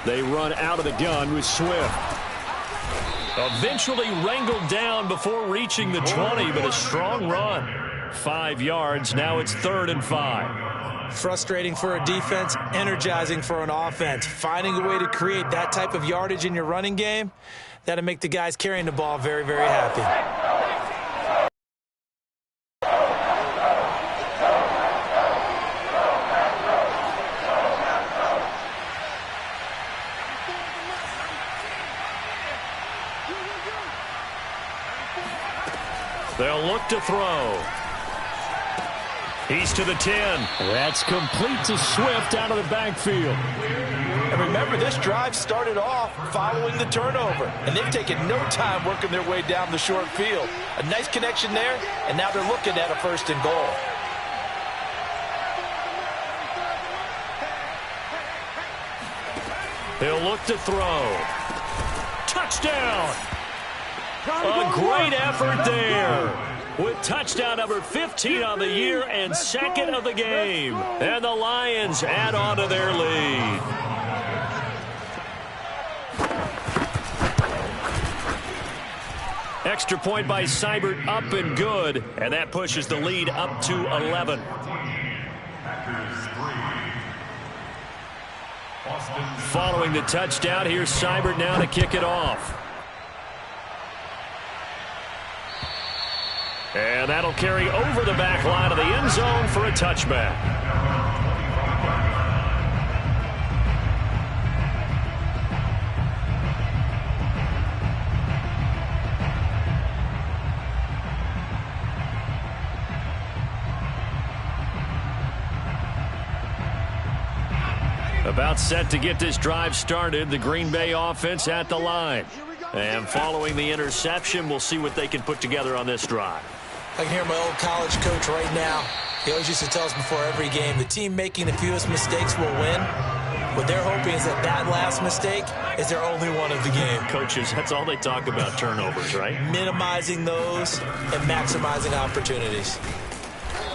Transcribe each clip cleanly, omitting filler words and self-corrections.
They run out of the gun with Swift. Eventually wrangled down before reaching the 20, but a strong run. 5 yards. Now it's 3rd and 5. Frustrating for a defense, energizing for an offense. Finding a way to create that type of yardage in your running game, that'll make the guys carrying the ball very, very happy. They'll look to throw. He's to the 10. That's complete to Swift out of the backfield. And remember, this drive started off following the turnover, and they've taken no time working their way down the short field. A nice connection there, and now they're looking at a 1st and goal. He'll look to throw. Touchdown! A great effort there. With touchdown number 15 on the year and 2nd of the game. And the Lions add on to their lead. Extra point by Seibert, up and good. And that pushes the lead up to 11. Following the touchdown, here's Seibert now to kick it off. And that'll carry over the back line of the end zone for a touchback. About set to get this drive started, the Green Bay offense at the line. And following the interception, we'll see what they can put together on this drive. I can hear my old college coach right now. He always used to tell us before every game, the team making the fewest mistakes will win. What they're hoping is that that last mistake is their only one of the game. Coaches, that's all they talk about, turnovers, right? Minimizing those and maximizing opportunities.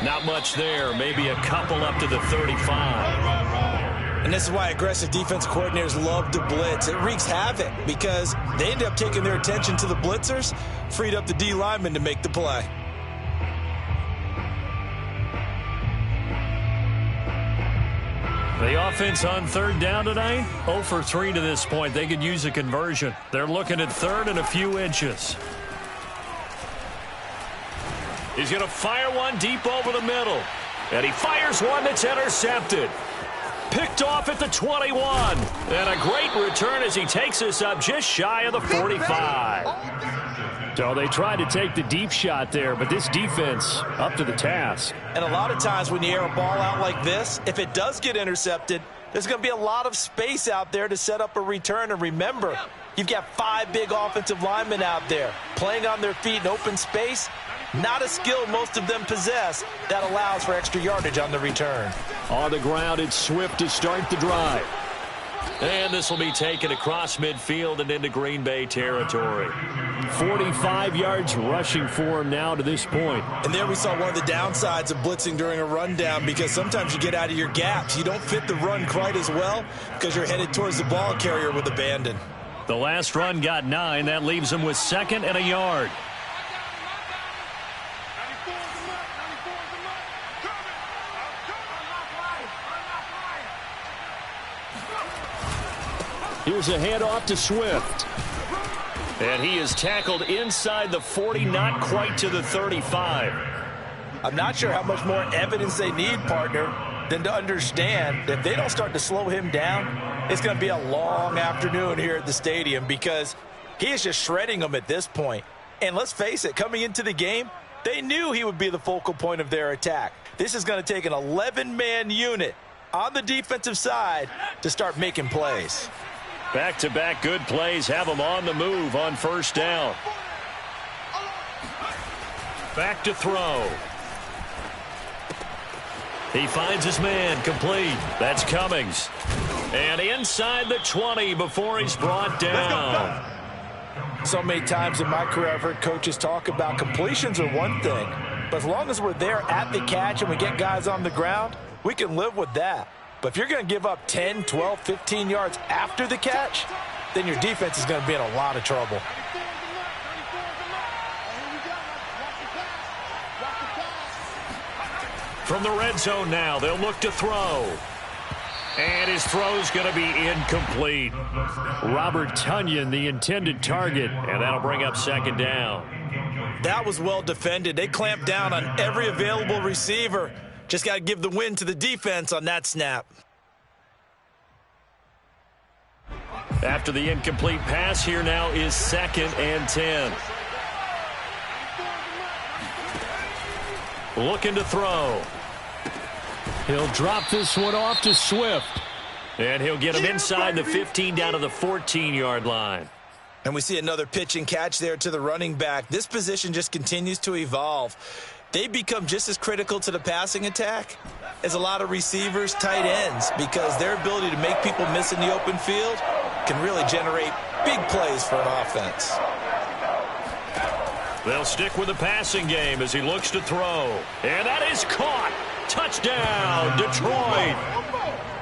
Not much there. Maybe a couple up to the 35. And this is why aggressive defense coordinators love to blitz. It wreaks havoc because they end up taking their attention to the blitzers, freed up the D lineman to make the play. The offense on 3rd down tonight, 0 for 3 to this point. They could use a conversion. They're looking at 3rd and a few inches. He's going to fire one deep over the middle. And he fires one that's intercepted. Picked off at the 21. And a great return as he takes us up just shy of the 45. So they tried to take the deep shot there, but this defense up to the task. And a lot of times when you air a ball out like this, if it does get intercepted, there's going to be a lot of space out there to set up a return. And remember, you've got 5 big offensive linemen out there playing on their feet in open space. Not a skill most of them possess that allows for extra yardage on the return. On the ground, it's Swift to start the drive. And this will be taken across midfield and into Green Bay territory. 45 yards rushing for him now to this point. And there we saw one of the downsides of blitzing during a rundown, because sometimes you get out of your gaps. You don't fit the run quite as well because you're headed towards the ball carrier with abandon. The last run got 9. That leaves him with 2nd and a yard. Here's a handoff to Swift. And he is tackled inside the 40, not quite to the 35. I'm not sure how much more evidence they need, partner, than to understand that if they don't start to slow him down, it's going to be a long afternoon here at the stadium, because he is just shredding them at this point. And let's face it, coming into the game, they knew he would be the focal point of their attack. This is going to take an 11-man unit on the defensive side to start making plays. Back-to-back good plays have him on the move on 1st down. Back to throw. He finds his man, complete. That's Cummings. And inside the 20 before he's brought down. So many times in my career I've heard coaches talk about completions are one thing, but as long as we're there at the catch and we get guys on the ground, we can live with that. But if you're going to give up 10, 12, 15 yards after the catch, then your defense is going to be in a lot of trouble. From the red zone now, they'll look to throw. And his throw's going to be incomplete. Robert Tonyan, the intended target, and that'll bring up second down. That was well defended. They clamped down on every available receiver. Just got to give the win to the defense on that snap. After the incomplete pass, here now is 2nd and 10. Looking to throw. He'll drop this one off to Swift. And he'll get him inside the 15 down to the 14-yard line. And we see another pitch and catch there to the running back. This position just continues to evolve. They become just as critical to the passing attack as a lot of receivers, tight ends, because their ability to make people miss in the open field can really generate big plays for an offense. They'll stick with the passing game as he looks to throw. And that is caught. Touchdown, Detroit.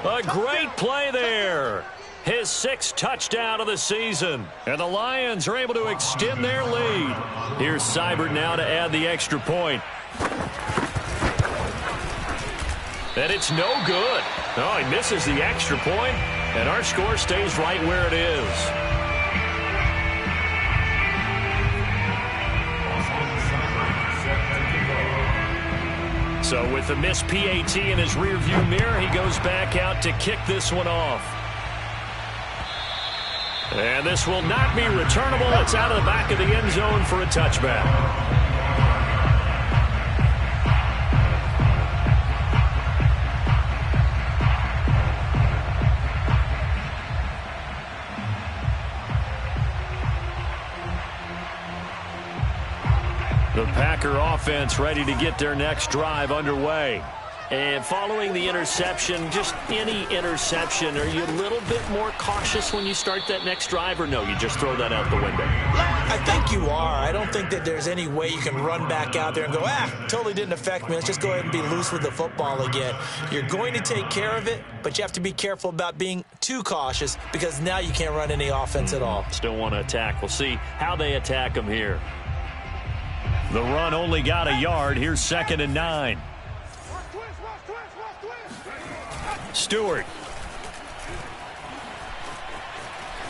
A great play there. His 6th touchdown of the season. And the Lions are able to extend their lead. Here's Seibert now to add the extra point. And it's no good. Oh, he misses the extra point, and our score stays right where it is. So with the missed PAT in his rearview mirror, he goes back out to kick this one off. And this will not be returnable. It's out of the back of the end zone for a touchback. The Packer offense ready to get their next drive underway. And following the interception, just any interception, are you a little bit more cautious when you start that next drive, or no, you just throw that out the window? I think you are. I don't think that there's any way you can run back out there and go, totally didn't affect me. Let's just go ahead and be loose with the football again. You're going to take care of it, but you have to be careful about being too cautious because now you can't run any offense at all. Still want to attack. We'll see how they attack them here. The run only got a yard. Here's 2nd and 9. Stewart.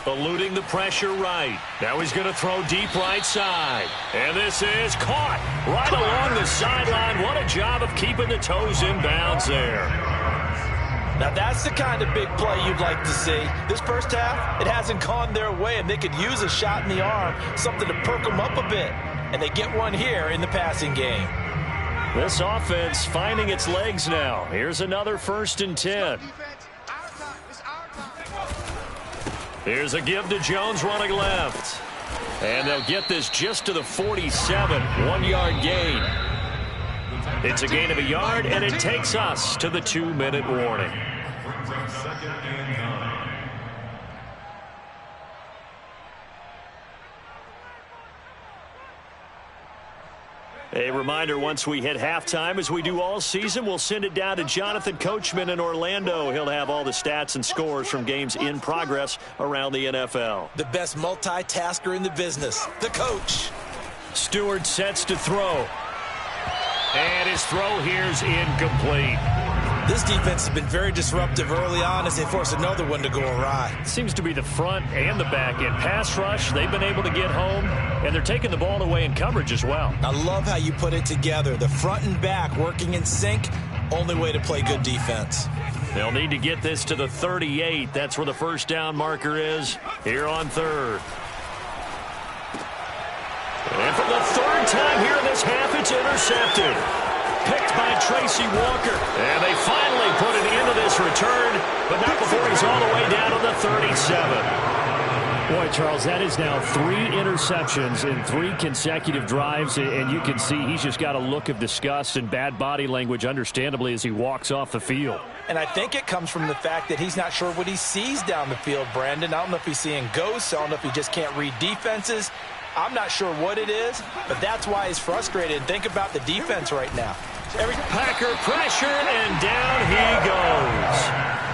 Eluding the pressure right. Now he's going to throw deep right side. And this is caught right along the sideline. What a job of keeping the toes in bounds there. Now that's the kind of big play you'd like to see. This first half, it hasn't gone their way, and they could use a shot in the arm, something to perk them up a bit. And they get one here in the passing game. This offense finding its legs now. Here's another 1st and 10. Here's a give to Jones running left. And they'll get this just to the 47. 1-yard gain. It's a gain of a yard, and it takes us to the 2-minute warning. A reminder, once we hit halftime, as we do all season, we'll send it down to Jonathan Coachman in Orlando. He'll have all the stats and scores from games in progress around the NFL. The best multitasker in the business, the coach. Stewart sets to throw. And his throw here's incomplete. This defense has been very disruptive early on as they force another one to go awry. Seems to be the front and the back end. Pass rush, they've been able to get home, and they're taking the ball away in coverage as well. I love how you put it together. The front and back working in sync, only way to play good defense. They'll need to get this to the 38. That's where the first down marker is here on 3rd. And for the 3rd time here in this half, it's intercepted. Picked by Tracy Walker. And they finally put an end to this return, but not before he's all the way down to the 37. Boy, Charles, that is now 3 interceptions in 3 consecutive drives, and you can see he's just got a look of disgust and bad body language, understandably, as he walks off the field. And I think it comes from the fact that he's not sure what he sees down the field, Brandon. I don't know if he's seeing ghosts. I don't know if he just can't read defenses. I'm not sure what it is, but that's why he's frustrated. Think about the defense right now. Packer pressure, and down he goes.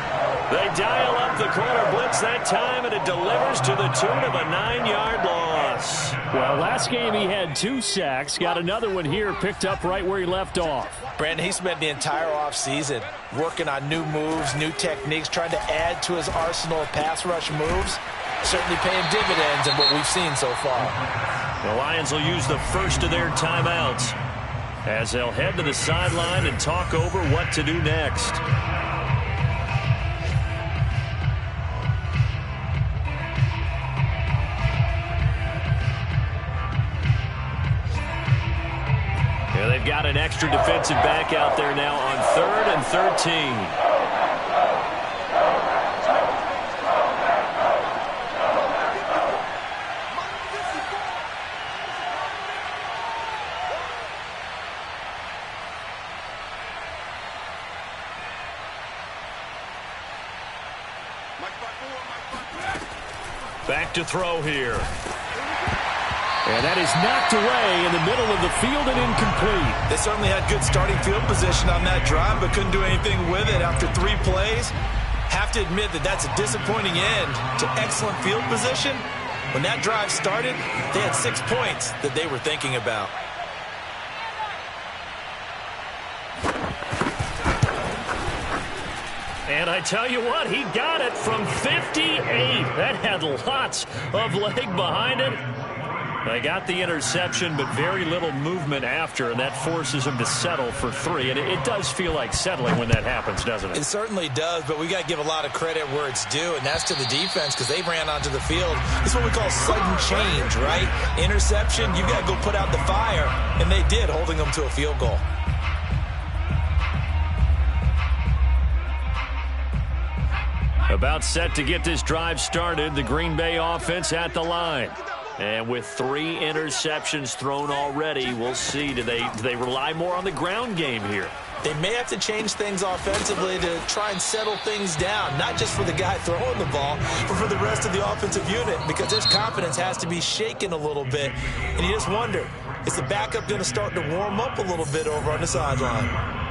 They dial up the corner blitz that time, and it delivers to the tune of a 9-yard loss. Well, last game he had 2 sacks. Got another one here, picked up right where he left off. Brandon, he spent the entire offseason working on new moves, new techniques, trying to add to his arsenal of pass rush moves. Certainly paying dividends in what we've seen so far. The Lions will use the first of their timeouts as they'll head to the sideline and talk over what to do next. Yeah, they've got an extra defensive back out there now on 3rd and 13. Back to throw here. And that is knocked away in the middle of the field and incomplete. They certainly had good starting field position on that drive, but couldn't do anything with it after 3 plays. Have to admit that that's a disappointing end to excellent field position. When that drive started, they had 6 points that they were thinking about. And I tell you what, he got it from 58. That had lots of leg behind it. They got the interception, but very little movement after, and that forces him to settle for 3. And it does feel like settling when that happens, doesn't it? It certainly does, but we got to give a lot of credit where it's due, and that's to the defense because they ran onto the field. It's what we call sudden change, right? Interception, you got to go put out the fire, and they did, holding them to a field goal. About set to get this drive started, the Green Bay offense at the line. And with 3 interceptions thrown already, we'll see. Do they rely more on the ground game here? They may have to change things offensively to try and settle things down, not just for the guy throwing the ball, but for the rest of the offensive unit, because his confidence has to be shaken a little bit. And you just wonder, is the backup going to start to warm up a little bit over on the sideline?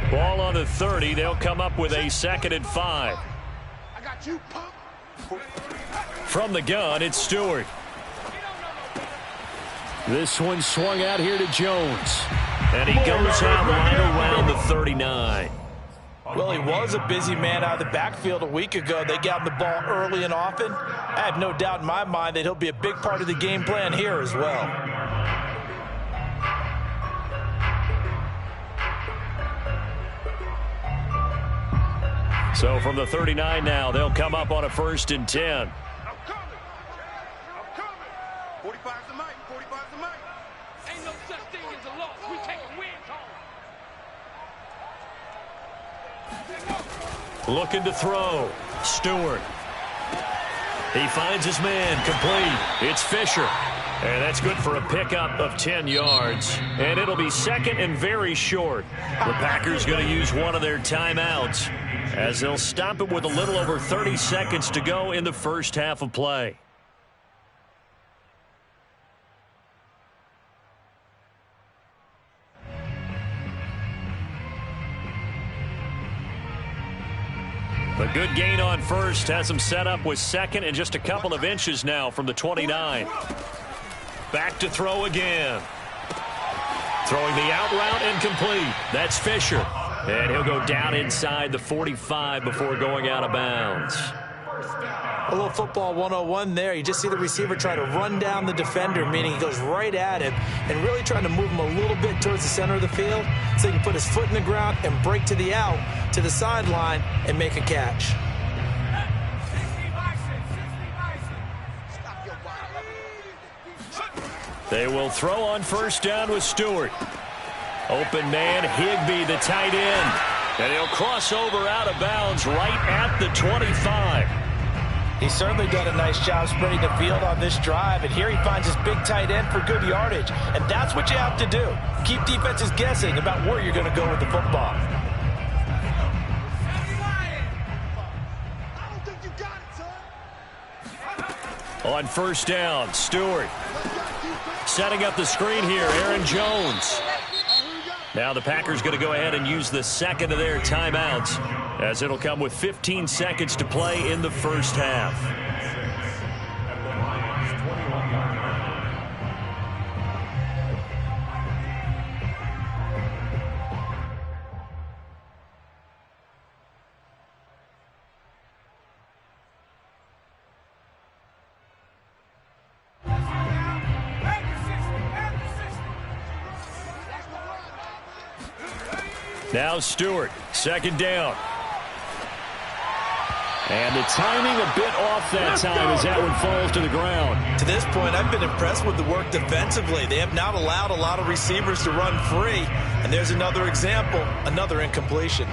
Ball on the 30. They'll come up with a 2nd and 5. I got you, punk. From the gun, it's Stewart. This one swung out here to Jones. And he goes out right around the 39. Well, he was a busy man out of the backfield a week ago. They got him the ball early and often. I have no doubt in my mind that he'll be a big part of the game plan here as well. So from the 39 now, they'll come up on a 1st and 10. I'm coming. 45's the mic. 45's the mic. Ain't no such thing as a loss. We taking wins home. Looking to throw. Stewart. He finds his man. Complete. It's Fisher. And that's good for a pickup of 10 yards. And it'll be 2nd and very short. The Packers going to use one of their timeouts as they'll stop it with a little over 30 seconds to go in the first half of play. The good gain on first has them set up with 2nd and just a couple of inches now from the 29. Back to throw again. Throwing the out route incomplete. That's Fisher. And he'll go down inside the 45 before going out of bounds. A little football 101 there. You just see the receiver try to run down the defender, meaning he goes right at him and really trying to move him a little bit towards the center of the field so he can put his foot in the ground and break to the out, to the sideline, and make a catch. They will throw on 1st down with Stewart. Open man, Higbee, the tight end. And he'll cross over out of bounds right at the 25. He's certainly done a nice job spreading the field on this drive, and here he finds his big tight end for good yardage. And that's what you have to do. Keep defenses guessing about where you're going to go with the football. On first down, Stewart. Setting up the screen here, Aaron Jones. Now the Packers going to go ahead and use the second of their timeouts, as it'll come with 15 seconds to play in the first half. Now Stewart, second down. And the timing a bit off that time as that one falls to the ground. To this point, I've been impressed with the work defensively. They have not allowed a lot of receivers to run free. And there's another example, another incompletion.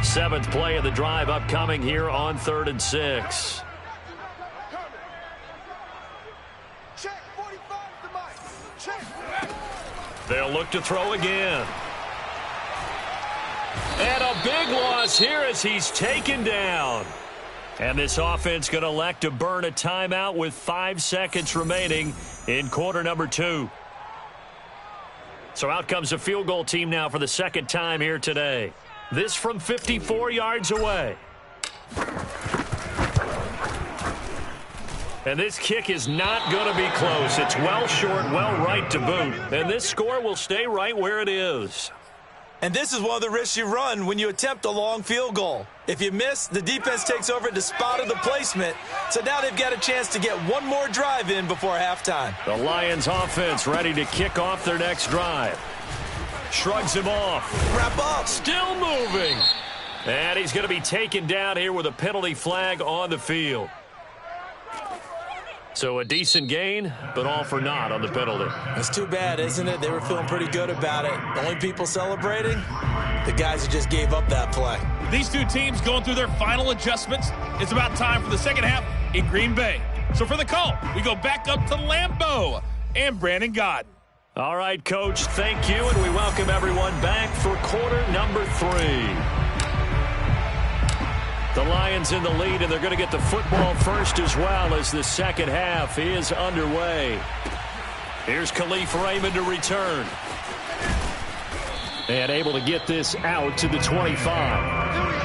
Seventh play of the drive upcoming here on 3rd and 6. They'll look to throw again. And a big loss here as he's taken down. And this offense going to elect to burn a timeout with 5 seconds remaining in quarter number 2. So out comes the field goal team now for the second time here today. This from 54 yards away. And this kick is not going to be close. It's well short, well right to boot. And this score will stay right where it is. And this is one of the risks you run when you attempt a long field goal. If you miss, the defense takes over the spot of the placement. So now they've got a chance to get one more drive in before halftime. The Lions offense ready to kick off their next drive. Shrugs him off. Wrap up. Still moving. And he's going to be taken down here with a penalty flag on the field. So a decent gain, but all for naught on the penalty. It's too bad, isn't it? They were feeling pretty good about it. The only people celebrating, the guys who just gave up that play. These two teams going through their final adjustments. It's about time for the second half in Green Bay. So for the call, we go back up to Lambeau and Brandon Gaudin. All right, Coach, thank you, and we welcome everyone back for quarter number 3. The Lions in the lead, and they're going to get the football first as well as the second half is underway. Here's Khalif Raymond to return. And able to get this out to the 25.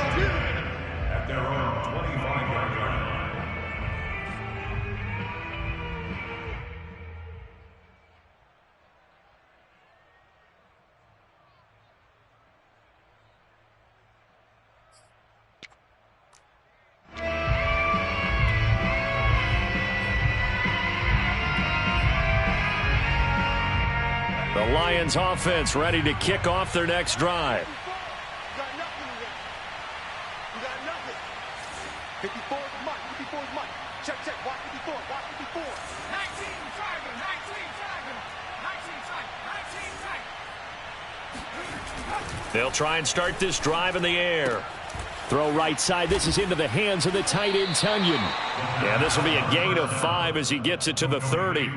The Lions offense ready to kick off their next drive. You got nothing today. You got nothing. 54 is Mike. 54 is Mike. Check, check. Watch 54. Watch 54. 19 driving. 19 driving. 19 tight. 19 tight. They'll try and start this drive in the air. Throw right side. This is into the hands of the tight end, Tunyon. Yeah, this will be a gain of 5 as he gets it to the 30.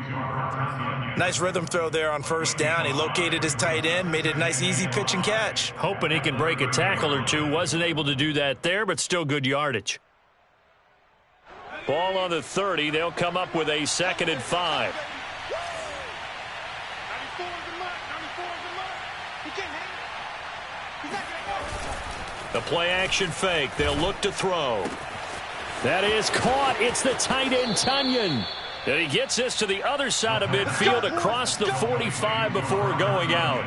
Nice rhythm throw there on first down. He located his tight end, made it a nice easy pitch and catch. Hoping he can break a tackle or two. Wasn't able to do that there, but still good yardage. Ball on the 30. They'll come up with a 2nd and 5. 94 is the mark. 94 is the mark. He can't hang it. He's not going to go. The play action fake. They'll look to throw. That is caught. It's the tight end, Tunyon. And he gets this to the other side of midfield across the 45 before going out.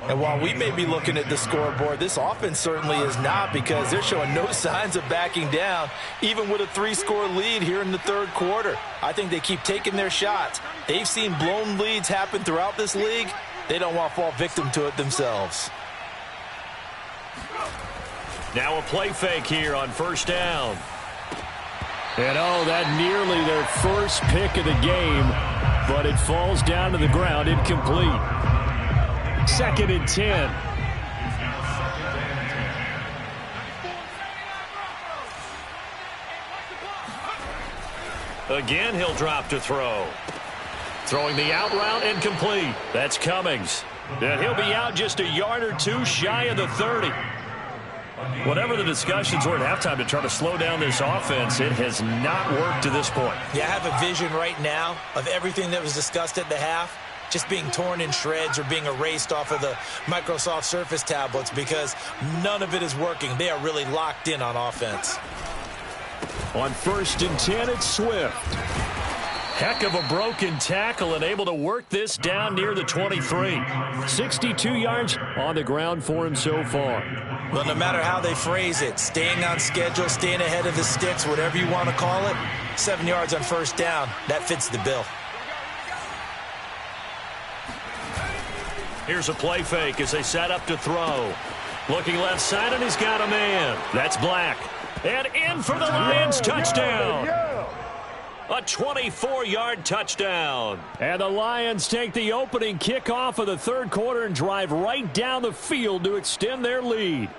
And while we may be looking at the scoreboard, this offense certainly is not, because they're showing no signs of backing down, even with a 3-score lead here in the 3rd quarter. I think they keep taking their shots. They've seen blown leads happen throughout this league. They don't want to fall victim to it themselves. Now a play fake here on first down. And oh, that nearly their first pick of the game, but it falls down to the ground incomplete. 2nd and 10. Again, he'll drop to throw. Throwing the out route incomplete. That's Cummings. And he'll be out just a yard or two shy of the 30. Whatever the discussions were at halftime to try to slow down this offense, it has not worked to this point. Yeah, I have a vision right now of everything that was discussed at the half just being torn in shreds or being erased off of the Microsoft Surface tablets because none of it is working. They are really locked in on offense. On 1st and 10, it's Swift. Heck of a broken tackle and able to work this down near the 23. 62 yards on the ground for him so far. Well, no matter how they phrase it, staying on schedule, staying ahead of the sticks, whatever you want to call it, 7 yards on 1st down, that fits the bill. Here's a play fake as they set up to throw. Looking left side, and he's got a man. That's Black. And in for the Lions touchdown. A 24-yard touchdown. And the Lions take the opening kickoff of the 3rd quarter and drive right down the field to extend their lead.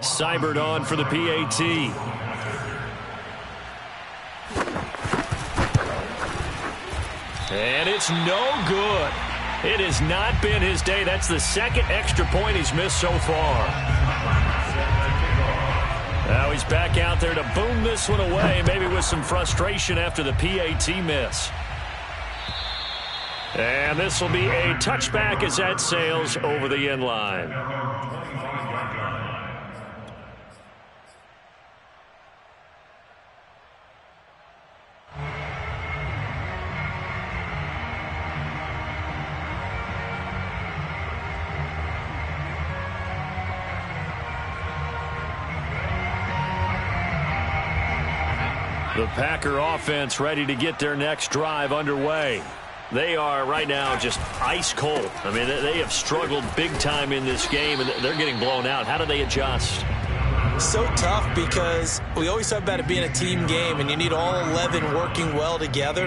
Seibert on for the PAT. And it's no good. It has not been his day. That's the 2nd extra point he's missed so far. Now he's back out there to boom this one away, maybe with some frustration after the PAT miss. And this will be a touchback as that sails over the end line. The Packer offense ready to get their next drive underway. They are right now just ice cold. I mean, they have struggled big time in this game, and they're getting blown out. How do they adjust? So tough because we always talk about it being a team game, and you need all 11 working well together.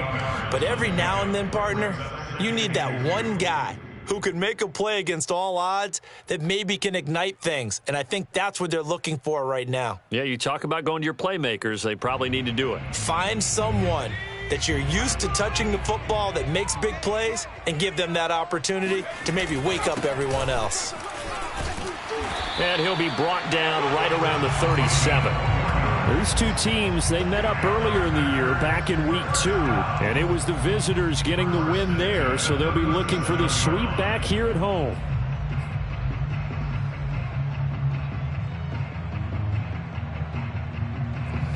But every now and then, partner, you need that one guy who can make a play against all odds that maybe can ignite things. And I think that's what they're looking for right now. Yeah, you talk about going to your playmakers. They probably need to do it. Find someone that you're used to touching the football that makes big plays and give them that opportunity to maybe wake up everyone else. And he'll be brought down right around the 37. These two teams, they met up earlier in the year back in week 2, and it was the visitors getting the win there, so they'll be looking for the sweep back here at home.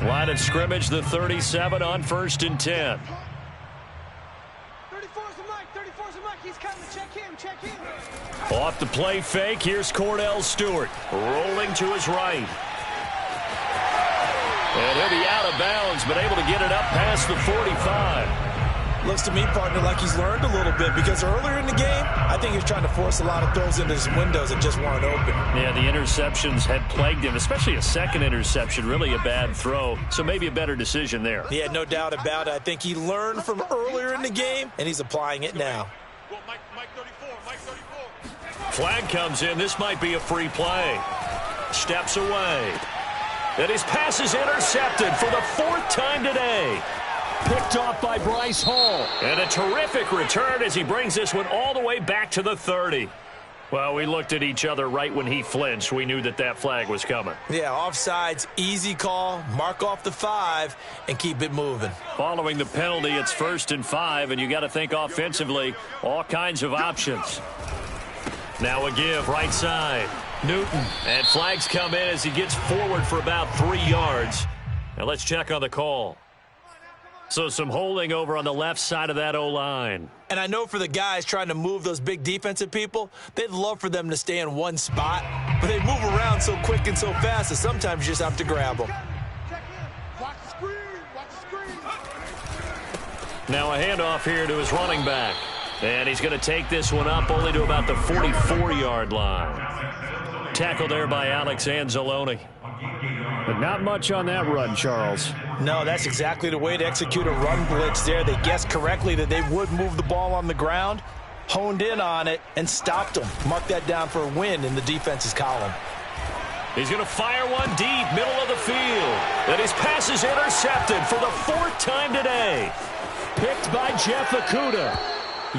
Line of scrimmage, the 37 on 1st and 10. 34's the mic, 34's the mic, he's coming, check him. Off the play fake, here's Cordell Stewart, rolling to his right. And he'll be out of bounds, but able to get it up past the 45. Looks to me, partner, like he's learned a little bit because earlier in the game, I think he was trying to force a lot of throws into his windows that just weren't open. Yeah, the interceptions had plagued him, especially a second interception, really a bad throw. So maybe a better decision there. Yeah, no doubt about it. I think he learned from earlier in the game, and he's applying it now. Mike 34, Mike 34. Flag comes in. This might be a free play. Steps away. And his pass is intercepted for the 4th time today. Picked off by Bryce Hall. And a terrific return as he brings this one all the way back to the 30. Well, we looked at each other right when he flinched. We knew that that flag was coming. Yeah, offsides, easy call, mark off the 5, and keep it moving. Following the penalty, it's 1st and 5, and you got to think offensively, all kinds of options. Now a give, right side. Newton, and flags come in as he gets forward for about 3 yards. Now let's check on the call. So some holding over on the left side of that O-line. And I know for the guys trying to move those big defensive people, they'd love for them to stay in one spot, but they move around so quick and so fast that sometimes you just have to grab them. Watch the screen, watch the screen. Now a handoff here to his running back. And he's going to take this one up only to about the 44-yard line. Tackled there by Alex Anzalone. But not much on that run, Charles. No, that's exactly the way to execute a run blitz there. They guessed correctly that they would move the ball on the ground, honed in on it, and stopped them. Mark that down for a win in the defense's column. He's going to fire one deep, middle of the field. And his pass is intercepted for the 4th time today. Picked by Jeff Okudah.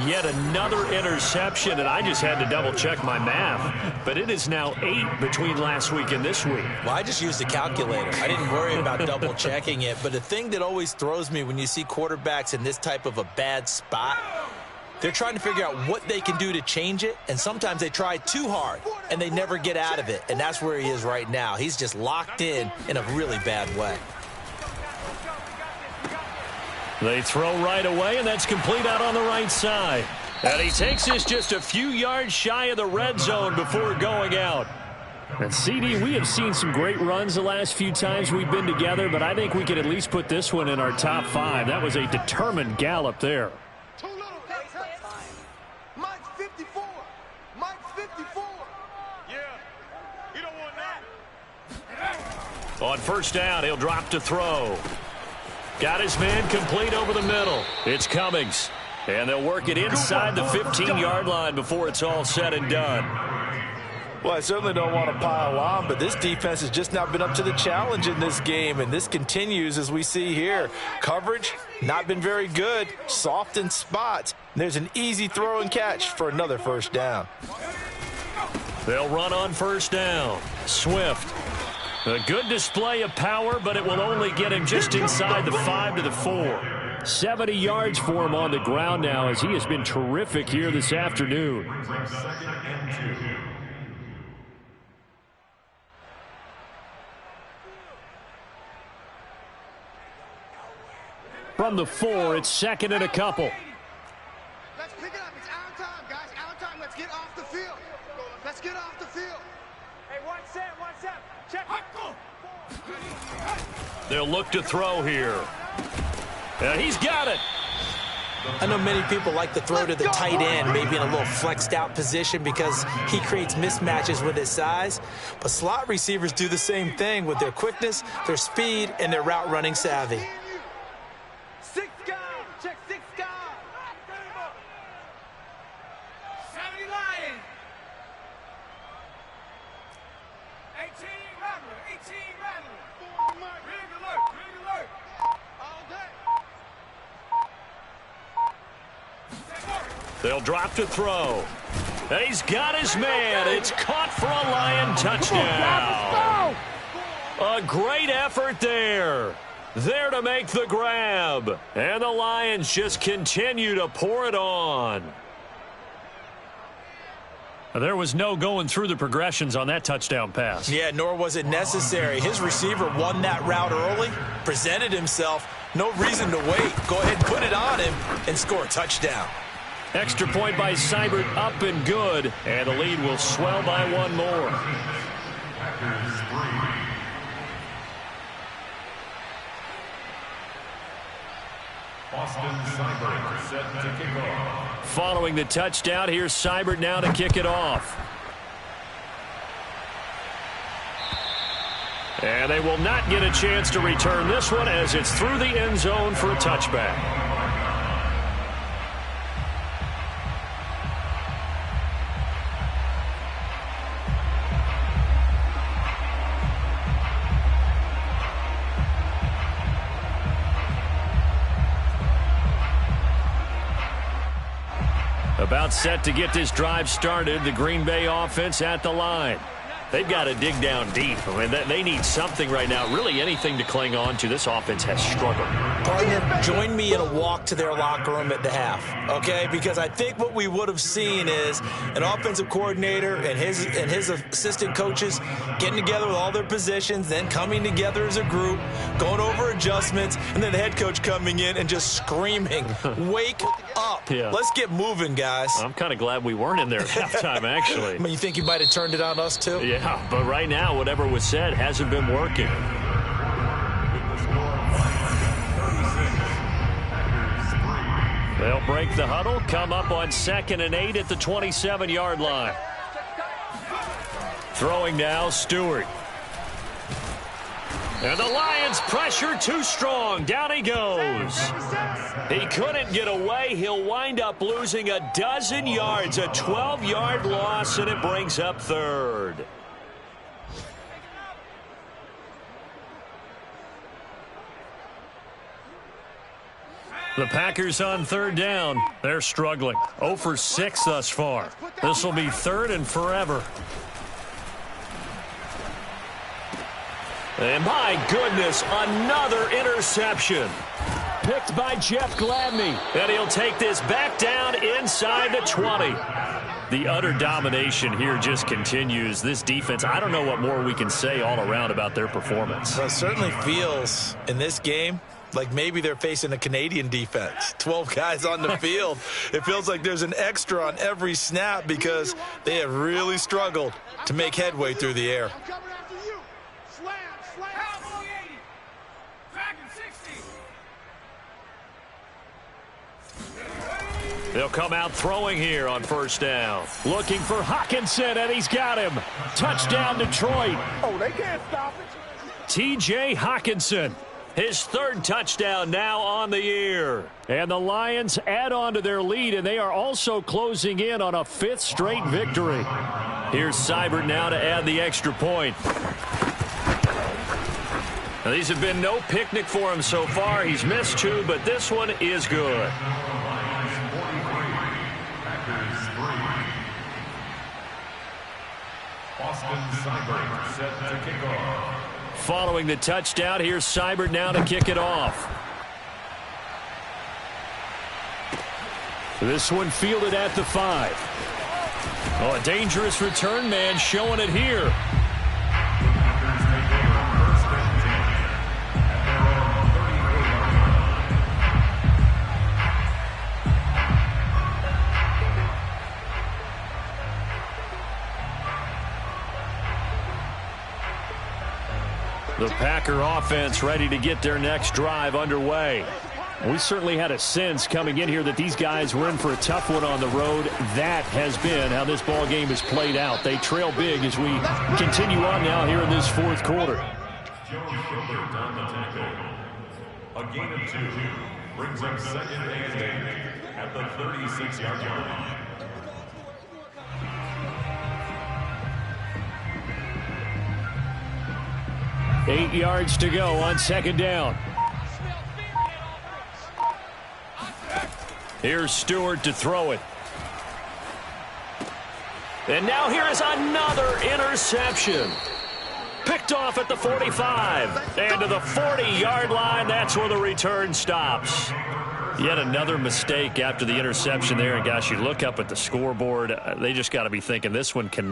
Yet another interception, and I just had to double-check my math. But it is now 8 between last week and this week. Well, I just used a calculator. I didn't worry about double-checking it. But the thing that always throws me when you see quarterbacks in this type of a bad spot, they're trying to figure out what they can do to change it, and sometimes they try too hard, and they never get out of it. And that's where he is right now. He's just locked in a really bad way. They throw right away, and that's complete out on the right side. And he takes this just a few yards shy of the red zone before going out. And CD, we have seen some great runs the last few times we've been together, but I think we could at least put this one in our top 5. That was a determined gallop there. Too little. Mike's 54. Mike's 54. Yeah, you don't want that. On first down, he'll drop to throw. Got his man complete over the middle. It's Cummings. And they'll work it inside the 15-yard line before it's all said and done. Well, I certainly don't want to pile on, but this defense has just not been up to the challenge in this game, and this continues as we see here. Coverage, not been very good, soft in spots. There's an easy throw and catch for another first down. They'll run on first down. Swift. A good display of power, but it will only get him just inside the 5 to the 4. 70 yards for him on the ground now as he has been terrific here this afternoon. From the 4, it's 2nd and a couple. Let's pick it up. It's our time, guys. Our time. Let's get off the field. Let's get off the field. Hey, one set. Check. They'll look to throw here. He's got it. I know many people like to throw to the tight end, maybe in a little flexed out position because he creates mismatches with his size. But slot receivers do the same thing with their quickness, their speed, and their route running savvy. 6 guys. Check 6 guys. 70 Lions. 18 Rattler. 18 Rattler. Rig alert. All day. They'll drop to throw. And he's got his man. It's caught for a Lion touchdown. A great effort there. There to make the grab. And the Lions just continue to pour it on. There was no going through the progressions on that touchdown pass. Yeah, nor was it necessary. His receiver won that route early, presented himself. No reason to wait. Go ahead and put it on him and score a touchdown. Extra point by Seibert, up and good. And the lead will swell by 1 more. Austin Seibert set to kick off. Following the touchdown, here's Seibert now to kick it off. And they will not get a chance to return this one as it's through the end zone for a touchback. About set to get this drive started, the Green Bay offense at the line. They've got to dig down deep. I mean, they need something right now, really anything to cling on to. This offense has struggled. Partner, join me in a walk to their locker room at the half, okay? Because I think what we would have seen is an offensive coordinator and his assistant coaches getting together with all their positions, then coming together as a group, going over adjustments, and then the head coach coming in and just screaming, wake up. Yeah. Let's get moving, guys. I'm kind of glad we weren't in there at halftime, actually. I mean, you think you might have turned it on us, too? Yeah, but right now, whatever was said hasn't been working. They'll break the huddle, come up on 2nd and 8 at the 27-yard line. Throwing now, Stewart. And the Lions pressure too strong. Down he goes. He couldn't get away. He'll wind up losing a dozen yards, a 12-yard loss, and it brings up 3rd. The Packers on third down. They're struggling. 0 for 6 thus far. This will be third and forever. And my goodness, another interception. Picked by Jeff Gladney. And he'll take this back down inside the 20. The utter domination here just continues. This defense, I don't know what more we can say all around about their performance. Well, it certainly feels in this game like maybe they're facing a Canadian defense. 12 guys on the field. It feels like there's an extra on every snap because they have really struggled to make headway through the air. They'll come out throwing here on first down. Looking for Hockenson, and he's got him. Touchdown, Detroit. Oh, they can't stop it. T.J. Hockenson. His third touchdown now on the year. And the Lions add on to their lead, and they are also closing in on a 5th straight victory. Here's Seibert now to add the extra point. Now, these have been no picnic for him so far. He's missed 2, but this one is good. Set to kick off. Following the touchdown, here's Seibert now to kick it off. This one fielded at the 5. Oh, a dangerous return man showing it here. The Packer offense ready to get their next drive underway. We certainly had a sense coming in here that these guys were in for a tough one on the road. That has been how this ball game has played out. They trail big as we continue on now here in this 4th quarter. A gain of 2 brings up 2nd and 8 at the 36-yard line. Eight yards to go on 2nd down. Here's Stewart to throw it. And now here is another interception. Picked off at the 45. And to the 40-yard line, that's where the return stops. Yet another mistake after the interception there. And, gosh, you look up at the scoreboard. They just got to be thinking this one can